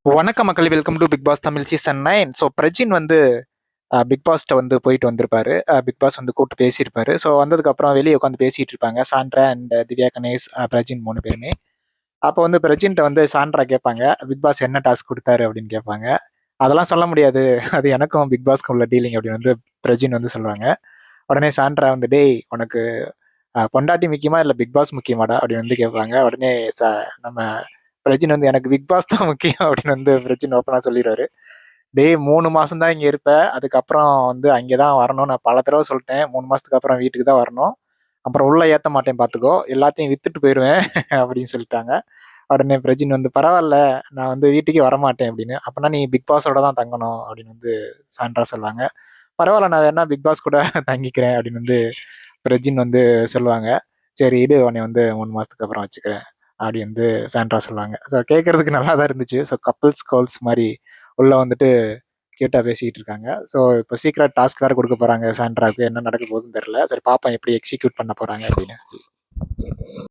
வணக்கம் மக்களே, welcome to Bigg Boss Tamil season 9. So Prajin வந்து பிக் பாஸ்ட்ட வந்து போயிட்டு வந்திருப்பாரு. பிக் பாஸ் வந்து கூப்பிட்டு பேசியிருப்பாரு. ஸோ வந்ததுக்கப்புறம் வெளியே உட்காந்து பேசிட்டு இருப்பாங்க. சாண்ட்ரா அண்ட் திவ்யா கணேஷ், பிரஜின் 3 பேருமே. அப்போ வந்து பிரஜின்ட்ட வந்து சாண்ட்ரா கேட்பாங்க, பிக் பாஸ் என்ன டாஸ்க் கொடுத்தாரு அப்படின்னு கேட்பாங்க. அதெல்லாம் சொல்ல முடியாது. அது எனக்கும் பிக் பாஸ்க்கும் உள்ள டீலிங் அப்படின்னு வந்து பிரஜின் வந்து சொல்லுவாங்க. உடனே சாண்ட்ரா வந்து, டேய் உனக்கு பொண்டாட்டி முக்கியமா இல்லை பிக் பாஸ் முக்கியமாடா அப்படின்னு வந்து கேட்பாங்க. உடனே நம்ம பிரஜின் வந்து, எனக்கு பிக் பாஸ் தான் முக்கியம் அப்படின்னு வந்து பிரஜின் ஓப்பனா சொல்லிடுவாரு. டேய் 3 மாசம் தான் இங்க இருப்ப, அதுக்கப்புறம் வந்து அங்கேதான் வரணும். நான் பல தடவை சொல்லிட்டேன், 3 மாசத்துக்கு அப்புறம் வீட்டுக்கு தான் வரணும். அப்புறம் உள்ள ஏத்த மாட்டேன் பாத்துக்கோ, எல்லாத்தையும் வித்துட்டு போயிருவேன் அப்படின்னு சொல்லிட்டாங்க. உடனே பிரஜின் வந்து, பரவாயில்ல நான் வந்து வீட்டுக்கே வரமாட்டேன் அப்படின்னு. அப்பனா நீ பிக் பாஸோட தான் தங்கணும் அப்படின்னு வந்து சாண்ட்ரா சொல்லுவாங்க. பரவாயில்ல நான் வேணா பிக் பாஸ் கூட தங்கிக்கிறேன் அப்படின்னு வந்து பிரஜின் வந்து சொல்லுவாங்க. சரி இடு, உன்னை வந்து 3 மாசத்துக்கு அப்புறம் வச்சுக்கிறேன் அப்படி வந்து சாண்ட்ரா சொல்லுவாங்க. ஸோ கேட்கறதுக்கு நல்லா தான் இருந்துச்சு. ஸோ கப்புள்ஸ் கால்ஸ் மாதிரி உள்ள வந்துட்டு கியூட்டா பேசிக்கிட்டு இருக்காங்க. ஸோ இப்போ சீக்ரெட் டாஸ்க் வேற கொடுக்க போறாங்க சாண்ட்ராக்கு. என்ன நடக்க போகுதுன்னு தெரியல. சரி பாப்போம் எப்படி எக்ஸிக்யூட் பண்ண போறாங்க அப்படின்னு.